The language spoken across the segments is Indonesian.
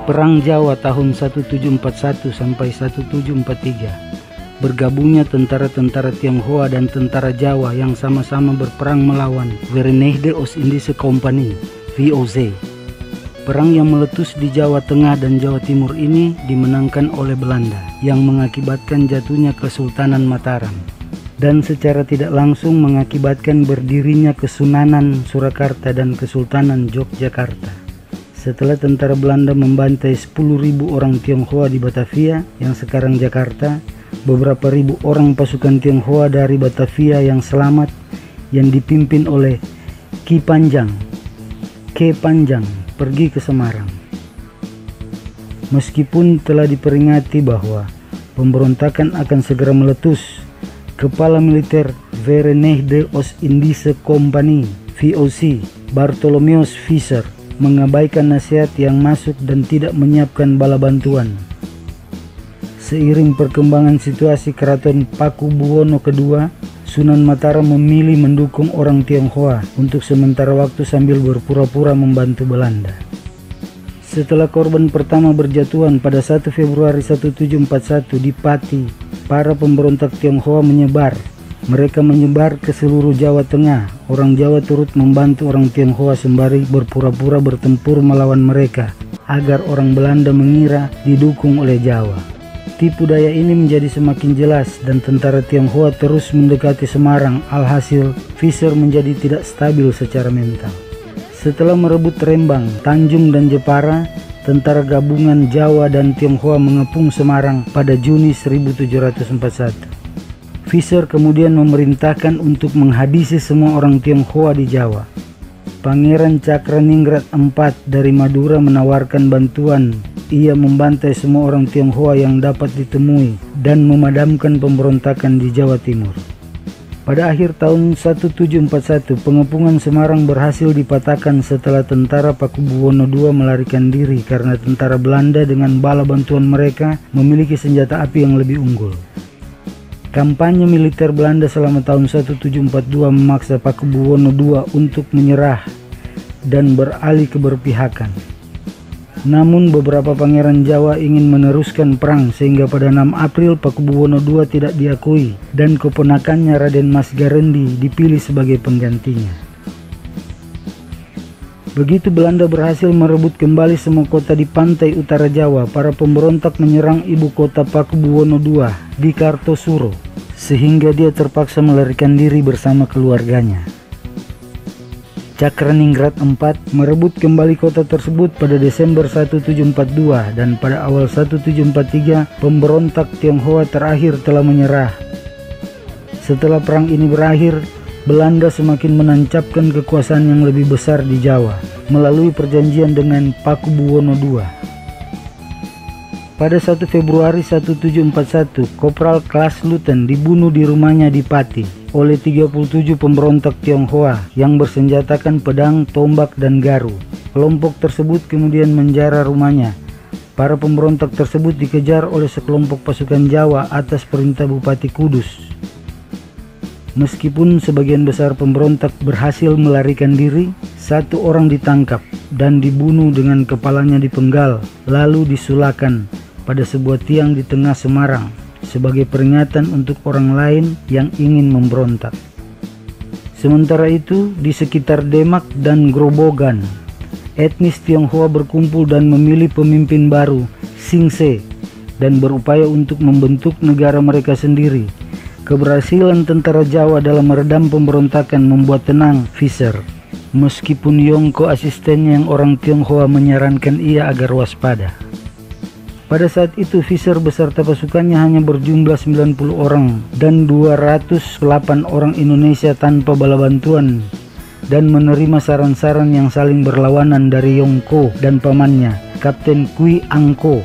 Perang Jawa tahun 1741 sampai 1743. Bergabungnya tentara-tentara Tionghoa dan tentara Jawa yang sama-sama berperang melawan Verenigde Oost-Indische Compagnie (VOC). Perang yang meletus di Jawa Tengah dan Jawa Timur ini dimenangkan oleh Belanda yang mengakibatkan jatuhnya Kesultanan Mataram dan secara tidak langsung mengakibatkan berdirinya Kesunanan Surakarta dan Kesultanan Yogyakarta. Setelah tentara Belanda membantai 10.000 orang Tionghoa di Batavia yang sekarang Jakarta, beberapa ribu orang pasukan Tionghoa dari Batavia yang selamat yang dipimpin oleh Ki Panjang pergi ke Semarang. Meskipun telah diperingati bahwa pemberontakan akan segera meletus, Kepala Militer Verenigde Oost-Indische Compagnie (VOC) Bartholomeus Visser mengabaikan nasihat yang masuk dan tidak menyiapkan bala bantuan. Seiring perkembangan situasi Keraton Pakubuwono II, Sunan Mataram memilih mendukung orang Tionghoa untuk sementara waktu sambil berpura-pura membantu Belanda. Setelah korban pertama berjatuhan pada 1 Februari 1741 di Pati, para pemberontak Tionghoa menyebar. Mereka menyebar ke seluruh Jawa Tengah. Orang Jawa turut membantu orang Tionghoa sembari berpura-pura bertempur melawan mereka agar orang Belanda mengira didukung oleh Jawa. Tipu daya ini menjadi semakin jelas dan tentara Tionghoa terus mendekati Semarang. Alhasil, Visser menjadi tidak stabil secara mental. Setelah merebut Rembang, Tanjung dan Jepara, tentara gabungan Jawa dan Tionghoa mengepung Semarang pada Juni 1741. Visser kemudian memerintahkan untuk menghabisi semua orang Tionghoa di Jawa. Pangeran Cakraningrat IV dari Madura menawarkan bantuan. Ia membantai semua orang Tionghoa yang dapat ditemui dan memadamkan pemberontakan di Jawa Timur. Pada akhir tahun 1741, pengepungan Semarang berhasil dipatahkan setelah tentara Pakubuwono II melarikan diri karena tentara Belanda dengan bala bantuan mereka memiliki senjata api yang lebih unggul. Kampanye militer Belanda selama tahun 1742 memaksa Pakubuwono II untuk menyerah dan beralih ke berpihakan. Namun beberapa pangeran Jawa ingin meneruskan perang sehingga pada 6 April Pakubuwono II tidak diakui dan keponakannya Raden Mas Garendi dipilih sebagai penggantinya. Begitu Belanda berhasil merebut kembali semua kota di pantai utara Jawa, para pemberontak menyerang ibu kota Pakubuwono II di Kartosuro sehingga dia terpaksa melarikan diri bersama keluarganya. Cakraningrat IV merebut kembali kota tersebut pada Desember 1742 dan pada awal 1743 pemberontak Tionghoa terakhir telah menyerah. Setelah perang ini berakhir, Belanda semakin menancapkan kekuasaan yang lebih besar di Jawa melalui perjanjian dengan Pakubuwono II. Pada 1 Februari 1741, Kopral Klaas Luten dibunuh di rumahnya di Pati oleh 37 pemberontak Tionghoa yang bersenjatakan pedang, tombak, dan garu. Kelompok tersebut kemudian menjara rumahnya. Para pemberontak tersebut dikejar oleh sekelompok pasukan Jawa atas perintah Bupati Kudus. Meskipun sebagian besar pemberontak berhasil melarikan diri, satu orang ditangkap dan dibunuh dengan kepalanya dipenggal, lalu disulakan pada sebuah tiang di tengah Semarang sebagai peringatan untuk orang lain yang ingin memberontak. Sementara itu, di sekitar Demak dan Grobogan, etnis Tionghoa berkumpul dan memilih pemimpin baru, Singse, dan berupaya untuk membentuk negara mereka sendiri. Keberhasilan tentara Jawa dalam meredam pemberontakan membuat tenang Visser, meskipun Yongko asistennya yang orang Tionghoa menyarankan ia agar waspada. Pada saat itu Visser beserta pasukannya hanya berjumlah 90 orang dan 208 orang Indonesia tanpa bala bantuan dan menerima saran-saran yang saling berlawanan dari Yongko dan pamannya, Kapten Kui Angko.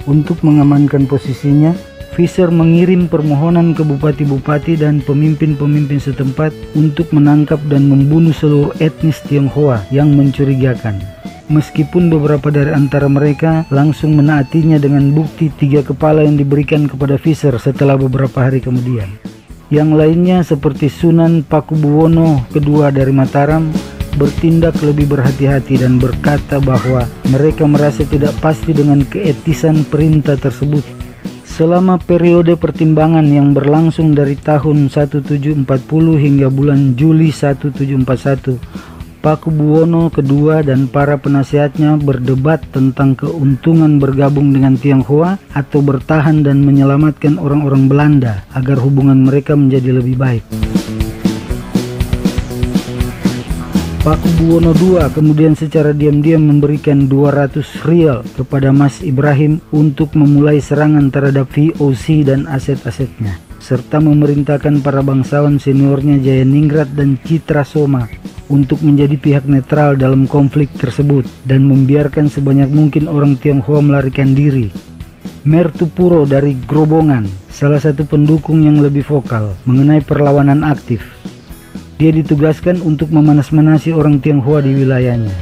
Untuk mengamankan posisinya, Visser mengirim permohonan ke bupati-bupati dan pemimpin-pemimpin setempat untuk menangkap dan membunuh seluruh etnis Tionghoa yang mencurigakan. Meskipun beberapa dari antara mereka langsung menaatinya dengan bukti 3 kepala yang diberikan kepada Visser setelah beberapa hari kemudian. Yang lainnya seperti Sunan Pakubuwono II dari Mataram, bertindak lebih berhati-hati dan berkata bahwa mereka merasa tidak pasti dengan keetisan perintah tersebut. Selama periode pertimbangan yang berlangsung dari tahun 1740 hingga bulan Juli 1741, Pakubuwono II dan para penasihatnya berdebat tentang keuntungan bergabung dengan Tionghoa atau bertahan dan menyelamatkan orang-orang Belanda agar hubungan mereka menjadi lebih baik. Pakubuwono II kemudian secara diam-diam memberikan 200 rial kepada Mas Ibrahim untuk memulai serangan terhadap VOC dan aset-asetnya, serta memerintahkan para bangsawan seniornya Jayaningrat dan Citrasoma untuk menjadi pihak netral dalam konflik tersebut dan membiarkan sebanyak mungkin orang Tionghoa melarikan diri. Mertupuro dari Grobongan, salah satu pendukung yang lebih vokal mengenai perlawanan aktif. Dia ditugaskan untuk memanas-manasi orang Tionghoa di wilayahnya.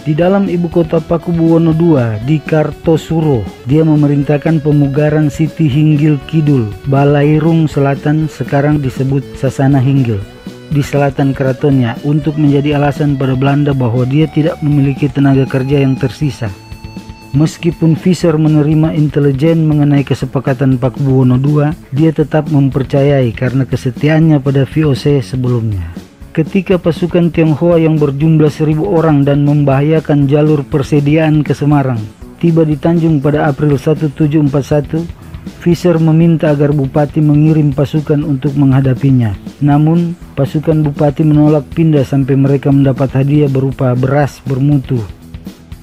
Di dalam ibu kota Pakubuwono II di Kartosuro, dia memerintahkan pemugaran Siti Hinggil Kidul, Balairung Selatan, sekarang disebut Sasana Hinggil, di selatan keratonnya untuk menjadi alasan pada Belanda bahwa dia tidak memiliki tenaga kerja yang tersisa. Meskipun Visser menerima intelijen mengenai kesepakatan Pakubuwono II, dia tetap mempercayai karena kesetiaannya pada VOC sebelumnya. Ketika pasukan Tionghoa yang berjumlah 1.000 orang dan membahayakan jalur persediaan ke Semarang tiba di Tanjung pada April 1741, Visser meminta agar Bupati mengirim pasukan untuk menghadapinya. Namun, pasukan Bupati menolak pindah sampai mereka mendapat hadiah berupa beras bermutu.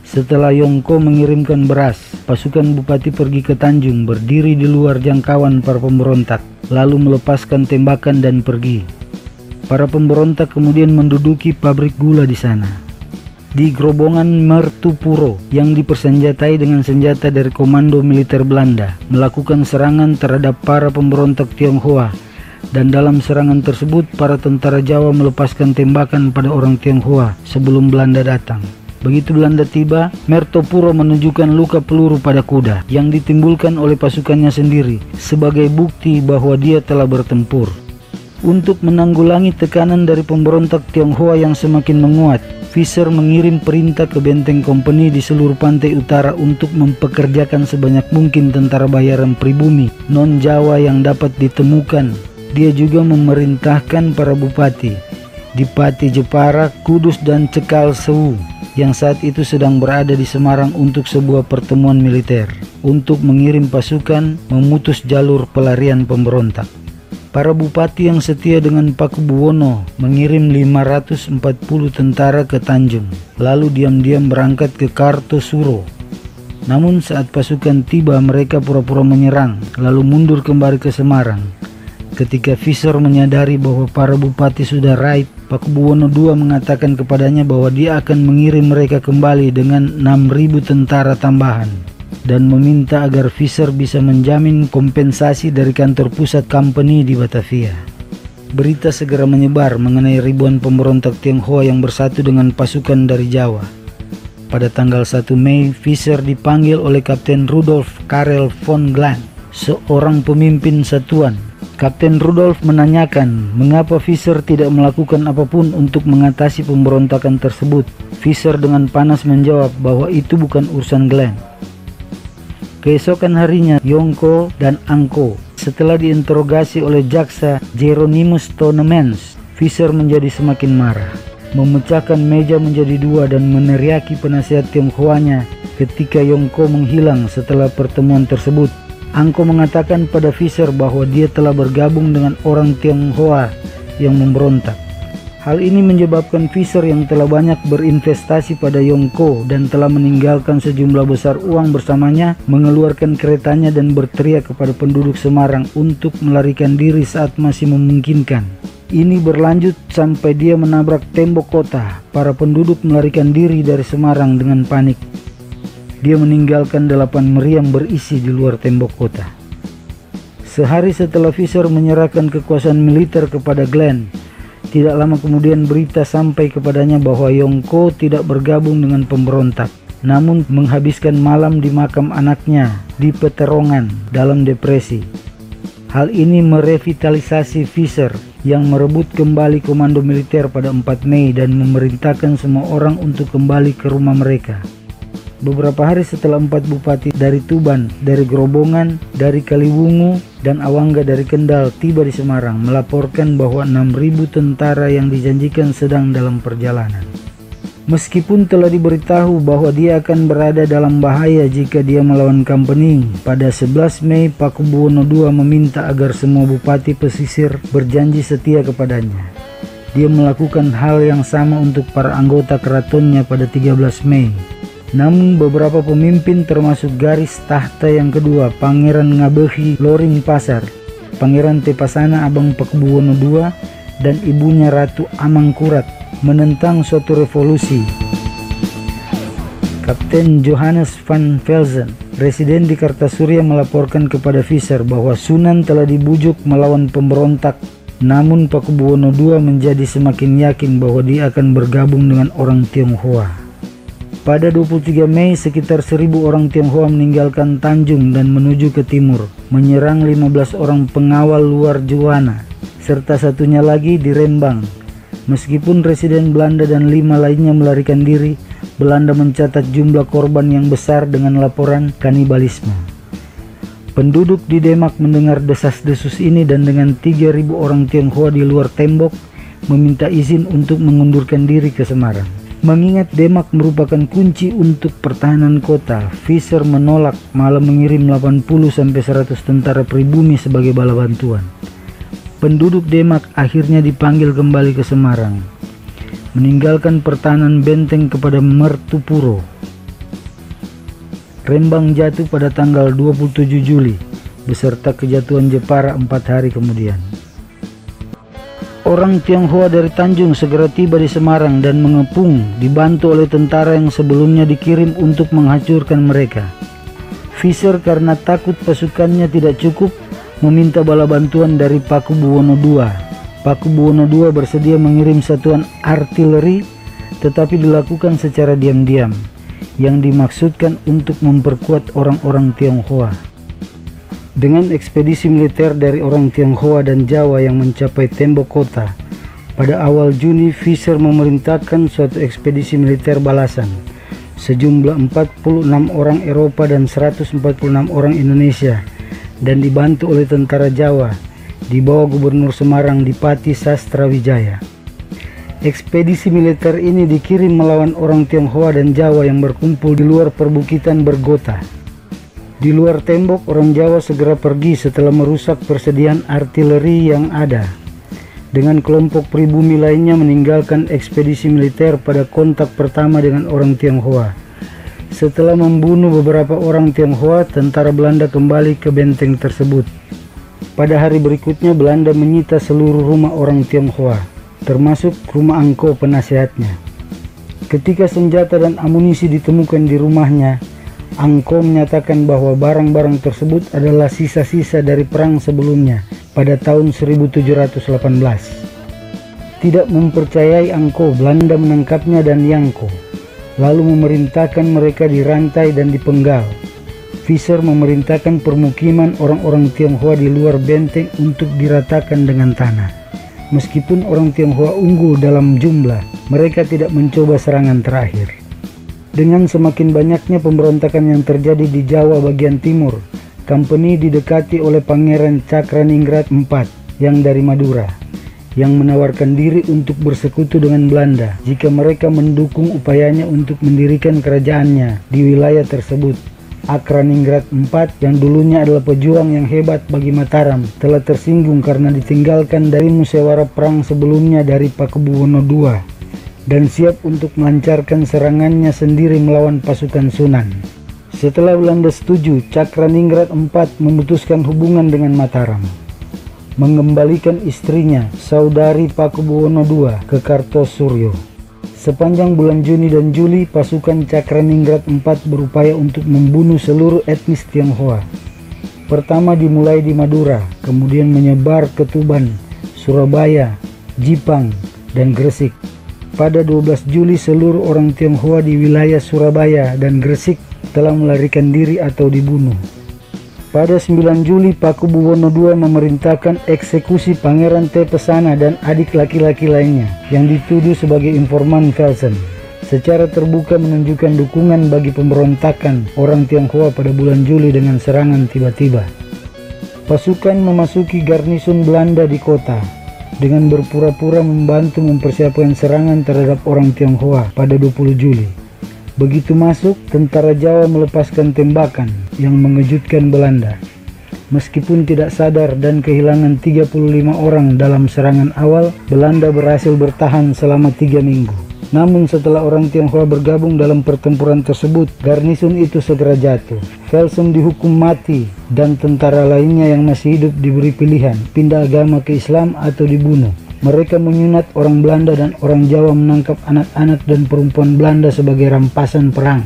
Setelah Yongko mengirimkan beras, pasukan Bupati pergi ke Tanjung, berdiri di luar jangkauan para pemberontak, lalu melepaskan tembakan dan pergi. Para pemberontak kemudian menduduki pabrik gula di sana. Di Grobongan, Mertupuro yang dipersenjatai dengan senjata dari komando militer Belanda melakukan serangan terhadap para pemberontak Tionghoa, dan dalam serangan tersebut para tentara Jawa melepaskan tembakan pada orang Tionghoa sebelum Belanda datang. Begitu Belanda tiba, Mertopuro menunjukkan luka peluru pada kuda yang ditimbulkan oleh pasukannya sendiri sebagai bukti bahwa dia telah bertempur. Untuk menanggulangi tekanan dari pemberontak Tionghoa yang semakin menguat, Visser mengirim perintah ke benteng kompeni di seluruh pantai utara untuk mempekerjakan sebanyak mungkin tentara bayaran pribumi non-Jawa yang dapat ditemukan. Dia juga memerintahkan para bupati di Pati Jepara, Kudus dan Cekal Sewu yang saat itu sedang berada di Semarang untuk sebuah pertemuan militer untuk mengirim pasukan memutus jalur pelarian pemberontak. Para bupati yang setia dengan Pakubuwono mengirim 540 tentara ke Tanjung, lalu diam-diam berangkat ke Kartosuro. Namun saat pasukan tiba, mereka pura-pura menyerang, lalu mundur kembali ke Semarang. Ketika Visser menyadari bahwa para bupati sudah raib, Pakubuwono II mengatakan kepadanya bahwa dia akan mengirim mereka kembali dengan 6.000 tentara tambahan dan meminta agar Visser bisa menjamin kompensasi dari kantor pusat company di Batavia. Berita segera menyebar mengenai ribuan pemberontak Tionghoa yang bersatu dengan pasukan dari Jawa. Pada tanggal 1 Mei, Visser dipanggil oleh Kapten Rudolf Karel von Glan, seorang pemimpin satuan. Kapten Rudolf menanyakan mengapa Visser tidak melakukan apapun untuk mengatasi pemberontakan tersebut. Visser dengan panas menjawab bahwa itu bukan urusan Glenn. Keesokan harinya, Yongko dan Angko setelah diinterogasi oleh jaksa Jeronimus Tonemans, Visser menjadi semakin marah, memecahkan meja menjadi dua dan meneriaki penasihat Tionghoanya ketika Yongko menghilang setelah pertemuan tersebut. Angko mengatakan pada Visser bahwa dia telah bergabung dengan orang Tionghoa yang memberontak. Hal ini menyebabkan Visser yang telah banyak berinvestasi pada Yongko dan telah meninggalkan sejumlah besar uang bersamanya mengeluarkan keretanya dan berteriak kepada penduduk Semarang untuk melarikan diri saat masih memungkinkan. Ini berlanjut sampai dia menabrak tembok kota. Para penduduk melarikan diri dari Semarang dengan panik. Dia meninggalkan 8 meriam berisi di luar tembok kota. Sehari setelah Visser menyerahkan kekuasaan militer kepada Glenn, tidak lama kemudian berita sampai kepadanya bahwa Yongko tidak bergabung dengan pemberontak, namun menghabiskan malam di makam anaknya di Peterongan dalam depresi. Hal ini merevitalisasi Visser yang merebut kembali komando militer pada 4 Mei dan memerintahkan semua orang untuk kembali ke rumah mereka. Beberapa hari setelah 4 bupati dari Tuban, dari Grobongan, dari Kaliwungu, dan Awangga dari Kendal tiba di Semarang melaporkan bahwa 6.000 tentara yang dijanjikan sedang dalam perjalanan. Meskipun telah diberitahu bahwa dia akan berada dalam bahaya jika dia melawan Company, pada 11 Mei Pakubuwono II meminta agar semua bupati pesisir berjanji setia kepadanya. Dia melakukan hal yang sama untuk para anggota keratonnya pada 13 Mei. Namun beberapa pemimpin termasuk garis tahta yang kedua, Pangeran Ngabehi Loring Pasar, Pangeran Tepasana Abang Pakubuwono II, dan ibunya Ratu Amangkurat menentang suatu revolusi. Kapten Johannes van Velzen, residen di Kartasuria, melaporkan kepada Visser bahwa Sunan telah dibujuk melawan pemberontak. Namun Pakubuwono II menjadi semakin yakin bahwa dia akan bergabung dengan orang Tionghoa. Pada 23 Mei, sekitar 1.000 orang Tionghoa meninggalkan Tanjung dan menuju ke timur, menyerang 15 orang pengawal luar Juwana, serta satunya lagi di Rembang. Meskipun residen Belanda dan 5 lainnya melarikan diri, Belanda mencatat jumlah korban yang besar dengan laporan kanibalisme. Penduduk di Demak mendengar desas-desus ini dan dengan 3.000 orang Tionghoa di luar tembok meminta izin untuk mengundurkan diri ke Semarang. Mengingat Demak merupakan kunci untuk pertahanan kota, Visser menolak, malah mengirim 80-100 tentara pribumi sebagai bala bantuan. Penduduk Demak akhirnya dipanggil kembali ke Semarang, meninggalkan pertahanan benteng kepada Mertupuro. Rembang jatuh pada tanggal 27 Juli, beserta kejatuhan Jepara 4 hari kemudian. Orang Tionghoa dari Tanjung segera tiba di Semarang dan mengepung, dibantu oleh tentara yang sebelumnya dikirim untuk menghancurkan mereka. Visser karena takut pasukannya tidak cukup, meminta bala bantuan dari Pakubuwono II. Pakubuwono II bersedia mengirim satuan artileri, tetapi dilakukan secara diam-diam, yang dimaksudkan untuk memperkuat orang-orang Tionghoa. Dengan ekspedisi militer dari orang Tionghoa dan Jawa yang mencapai tembok kota, pada awal Juni Visser memerintahkan suatu ekspedisi militer balasan. Sejumlah 46 orang Eropa dan 146 orang Indonesia, dan dibantu oleh tentara Jawa di bawah Gubernur Semarang Dipati Sastrawijaya. Ekspedisi militer ini dikirim melawan orang Tionghoa dan Jawa yang berkumpul di luar perbukitan Bergota. Di luar tembok, orang Jawa segera pergi setelah merusak persediaan artileri yang ada. Dengan kelompok pribumi lainnya meninggalkan ekspedisi militer pada kontak pertama dengan orang Tionghoa. Setelah membunuh beberapa orang Tionghoa, tentara Belanda kembali ke benteng tersebut. Pada hari berikutnya, Belanda menyita seluruh rumah orang Tionghoa, termasuk rumah Angko penasehatnya. Ketika senjata dan amunisi ditemukan di rumahnya, Angko menyatakan bahwa barang-barang tersebut adalah sisa-sisa dari perang sebelumnya pada tahun 1718. Tidak mempercayai Angko, Belanda menangkapnya dan Yangko, lalu memerintahkan mereka dirantai dan dipenggal. Visser memerintahkan permukiman orang-orang Tionghoa di luar benteng untuk diratakan dengan tanah. Meskipun orang Tionghoa unggul dalam jumlah, mereka tidak mencoba serangan terakhir. Dengan semakin banyaknya pemberontakan yang terjadi di Jawa bagian timur, Company didekati oleh Pangeran Cakraningrat IV yang dari Madura, yang menawarkan diri untuk bersekutu dengan Belanda jika mereka mendukung upayanya untuk mendirikan kerajaannya di wilayah tersebut. Cakraningrat IV yang dulunya adalah pejuang yang hebat bagi Mataram telah tersinggung karena ditinggalkan dari musyawarah perang sebelumnya dari Pakubuwono II dan siap untuk melancarkan serangannya sendiri melawan pasukan Sunan. Setelah Belanda setuju, Cakraningrat IV memutuskan hubungan dengan Mataram, mengembalikan istrinya, saudari Pakubuwono II, ke Kartosuryo. Sepanjang bulan Juni dan Juli, pasukan Cakraningrat IV berupaya untuk membunuh seluruh etnis Tionghoa. Pertama dimulai di Madura, kemudian menyebar ke Tuban, Surabaya, Jipang, dan Gresik. Pada 12 Juli seluruh orang Tionghoa di wilayah Surabaya dan Gresik telah melarikan diri atau dibunuh. Pada 9 Juli Pakubuwono II memerintahkan eksekusi Pangeran Tepesana dan adik laki-laki lainnya yang dituduh sebagai informan Velsen. Secara terbuka menunjukkan dukungan bagi pemberontakan orang Tionghoa pada bulan Juli dengan serangan tiba-tiba. Pasukan memasuki garnison Belanda di kota dengan berpura-pura membantu mempersiapkan serangan terhadap orang Tionghoa pada 20 Juli. Begitu masuk, tentara Jawa melepaskan tembakan yang mengejutkan Belanda. Meskipun tidak sadar dan kehilangan 35 orang dalam serangan awal, Belanda berhasil bertahan selama 3 minggu. Namun setelah orang Tionghoa bergabung dalam pertempuran tersebut, garnison itu segera jatuh. Velsen dihukum mati dan tentara lainnya yang masih hidup diberi pilihan, pindah agama ke Islam atau dibunuh. Mereka menyunat orang Belanda dan orang Jawa menangkap anak-anak dan perempuan Belanda sebagai rampasan perang.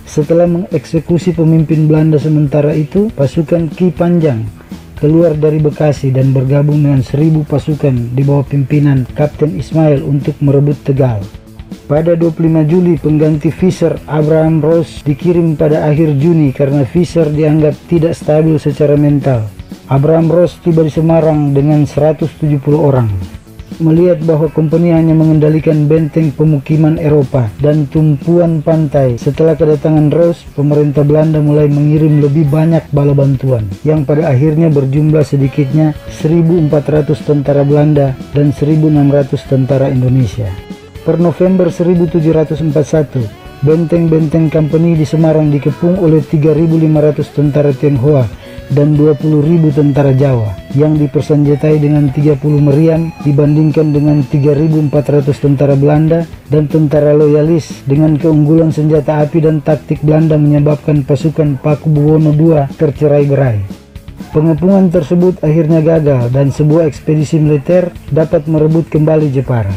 Setelah mengeksekusi pemimpin Belanda sementara itu, pasukan Ki Panjang keluar dari Bekasi dan bergabung dengan 1000 pasukan di bawah pimpinan Kapten Ismail untuk merebut Tegal. Pada 25 Juli, pengganti Fischer, Abraham Ross, dikirim pada akhir Juni karena Fischer dianggap tidak stabil secara mental. Abraham Ross tiba di Semarang dengan 170 orang. Melihat bahwa kompeni hanya mengendalikan benteng pemukiman Eropa dan tumpuan pantai, setelah kedatangan Ross, pemerintah Belanda mulai mengirim lebih banyak bala bantuan, yang pada akhirnya berjumlah sedikitnya 1.400 tentara Belanda dan 1.600 tentara Indonesia. Per November 1741, benteng-benteng company di Semarang dikepung oleh 3.500 tentara Tionghoa dan 20.000 tentara Jawa yang dipersenjatai dengan 30 meriam dibandingkan dengan 3.400 tentara Belanda dan tentara loyalis. Dengan keunggulan senjata api dan taktik Belanda menyebabkan pasukan Pakubuwono II tercerai-berai. Pengepungan tersebut akhirnya gagal dan sebuah ekspedisi militer dapat merebut kembali Jepara.